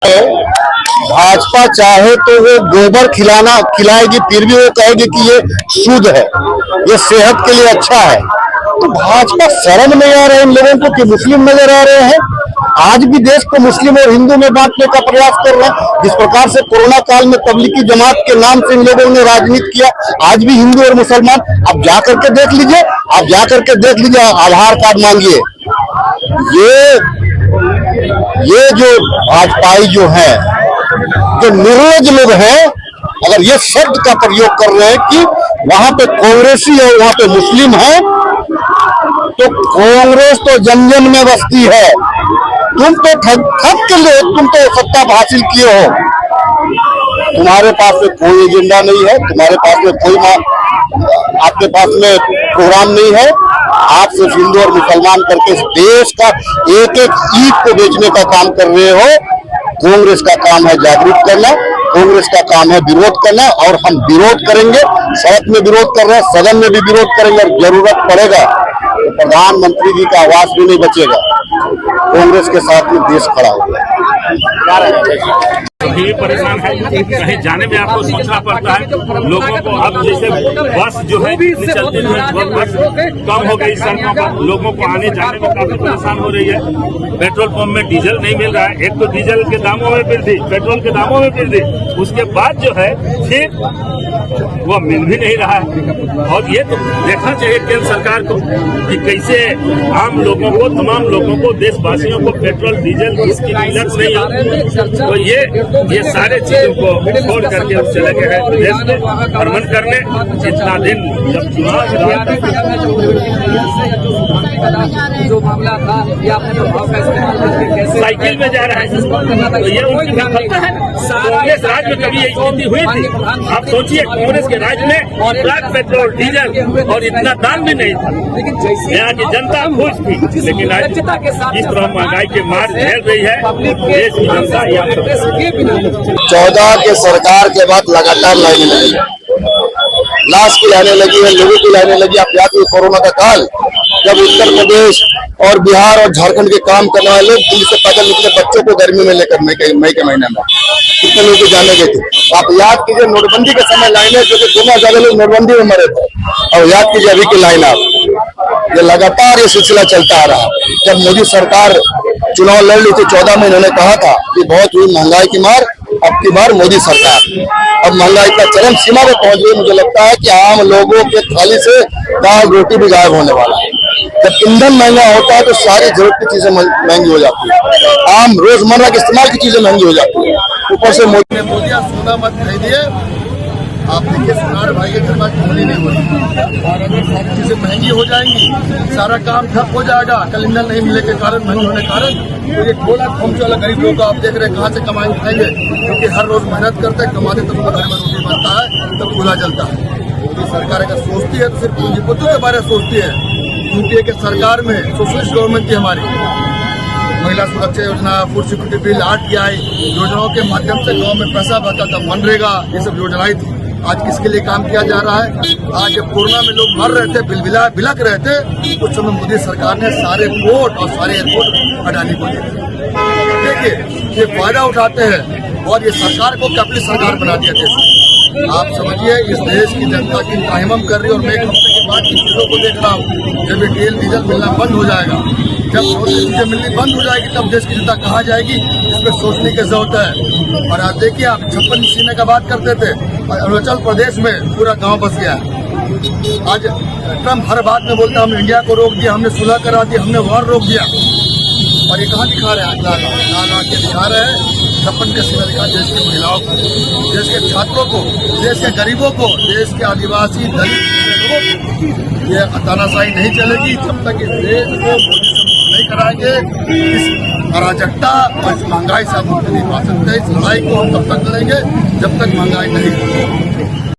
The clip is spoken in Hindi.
भाजपा चाहे तो वो गोबर खिलाएगी, फिर भी वो कहेगी कि ये शुद्ध है, ये सेहत के लिए अच्छा है। तो भाजपा शर्म नहीं आ रहा है इन लोगों को कि मुस्लिम नजर आ रहे हैं। आज भी देश को मुस्लिम और हिंदू में बांटने का प्रयास कर रहे हैं। जिस प्रकार से कोरोना काल में तबलीगी जमात के नाम से इन लोगों ने राजनीति किया, आज भी हिंदू और मुसलमान। आप जा करके देख लीजिए, आधार कार्ड मांगिए। ये जो भाजपाई जो है, जो निर्लज लोग हैं, अगर ये शब्द का प्रयोग कर रहे हैं कि वहां पे कांग्रेसी और वहां पे मुस्लिम है, तो कांग्रेस तो जन जन में बसती है। तुम तो ठग के लोग, तुम तो सत्ता हासिल किए हो, तुम्हारे पास में कोई एजेंडा नहीं है, तुम्हारे पास में कोई आपके पास में प्रोग्राम नहीं है। आप सिर्फ हिंदू और मुसलमान करके देश का एक एक ईंट को बेचने का काम कर रहे हो। कांग्रेस का काम है जागरूक करना, कांग्रेस का काम है विरोध करना, और हम विरोध करेंगे। सड़क में विरोध कर रहे हैं, सदन में भी विरोध करेंगे, और जरूरत पड़ेगा तो प्रधानमंत्री जी का आवाज भी नहीं बचेगा। कांग्रेस के साथ में देश खड़ा होगा। ये परेशान है, कहीं जाने में आपको सोचना पड़ता है। लोगों को अब जैसे बस जो है चलती है, बस कम हो गई सड़कों पर, लोगों को आने जाने में काफी परेशान हो रही है। पेट्रोल पंप में डीजल नहीं मिल रहा है। एक तो डीजल के दामों में वृद्धि, पेट्रोल के दामों में वृद्धि, उसके बाद जो है फिर वो मिल भी नहीं रहा है। और ये तो देखना चाहिए केंद्र सरकार को कि कैसे आम लोगों को, तमाम लोगों को, देशवासियों को पेट्रोल डीजल इसकी किल्लत नहीं हो। तो ये सारे चीजों को छोड़ करके अब चले गए हैं देश में भ्रमण करने। इतना दिन जब चुनाव जो मामला था या साइकिल में जा रहा है, तो ये उनकी विफलता है। कांग्रेस राज में कभी ये स्थिति हुई थी? आप सोचिए, कांग्रेस के राज में और ब्लैक पेट्रोल डीजल और इतना दाम भी नहीं था। यहाँ की जनता खुश थी, लेकिन आज इस तरह महंगाई के मार झेल रही है देश की जनता। 14 के सरकार के बाद लगातार लाइनें लगी, लाश की लाइनें लगी है, लोगों की लाइनें लगी। आप याद करिए कोरोना का काल, जब उत्तर प्रदेश और बिहार और झारखंड के काम करने वाले लोग दिल्ली से पैदल निकले बच्चों को गर्मी में लेकर मई के महीने में कितने लोग जाने गए थे। आप याद कीजिए नोटबंदी के समय लाइनें, जो कि गुना ज्यादा लोग नोटबंदी में मरे थे, और याद कीजिए अभी की लाइन। आप ये लगातार ये सिलसिला चलता आ रहा। जब मोदी सरकार चुनाव लड़ ली थी 14 में, इन्होंने कहा था कि बहुत हुई महंगाई की मार, अब की बार मोदी सरकार। अब महंगाई का चरम सीमा पे पहुंच गई। मुझे लगता है कि आम लोगों के थाली से दाल रोटी भी गायब होने वाला है। जब ईंधन महंगा होता है तो सारी जरूरत की चीजें महंगी हो जाती है, आम रोजमर्रा के इस्तेमाल की चीजें महंगी हो जाती है। ऊपर से मोदी सोना मत खरीदिए। आप देखिए सोनार भाई के पास होली नहीं हो रही, और अगर सारी चीजें महंगी हो जाएंगी, सारा काम ठप हो जाएगा। कल ईंधन नहीं मिलने के कारण, महंगी होने के कारण, तो ये खोला खोमचे वाला गरीब लोग आप देख रहे हैं कहाँ से कमाएंगे खाएंगे, क्योंकि हर रोज मेहनत करते हैं, कमाते तब घर में रोटी बनता है, तब चूल्हा जलता है। मोदी सरकार अगर सोचती है तो सिर्फ पूंजीपतियों के बारे में सोचती है। यूपीए के सरकार में सोशलिस्ट गवर्नमेंट थी हमारी, महिला सुरक्षा योजना, फूड सिक्योरिटी बिल, RTI योजनाओं के माध्यम से गांव में पैसा बचा था, मनरेगा, ये सब योजनाएं थी। आज किसके लिए काम किया जा रहा है? आज जब कोरोना में लोग मर रहे थे, बिलक रहे थे, उस समय मोदी सरकार ने सारे पोर्ट और सारे एयरपोर्ट अडानी को दिए। देखिए ये फायदा उठाते हैं और ये सरकार को कैपिटलिस्ट सरकार बना दिया थे। आप समझिए इस देश की जनता की ताहिमम कर रही है, और मैं एक हफ्ते के बाद इन चीजों को देख रहा हूँ। जब ये तेल डीजल मिलना बंद हो जाएगा, जब चीजें मिलनी बंद हो जाएगी, तब देश की जनता कहाँ जाएगी, इस पर सोचने की जरूरत है। और आप देखिए, आप 56 सीने का बात करते थे, अरुणाचल प्रदेश में पूरा गांव बस गया। आज ट्रम्प हर बात में बोलता हमने इंडिया को रोक दिया, हमने सुलह करा दी, हमने वॉर रोक दिया। और ये कहाँ दिखा रहे हैं? ला के दिखा रहे हैं 56 का सीमा दिखा देश की महिलाओं को, देश के छात्रों को, देश के गरीबों को, देश के आदिवासी दलित लोगों को। ये तानाशाही नहीं चलेगी जब तक इस देश को मोदी से मुक्त नहीं कराएंगे। इस अराजकता और इस महंगाई से आप मुक्त नहीं पा सकते। इस लड़ाई को हम तब तक लड़ेंगे जब तक महंगाई नहीं होगी।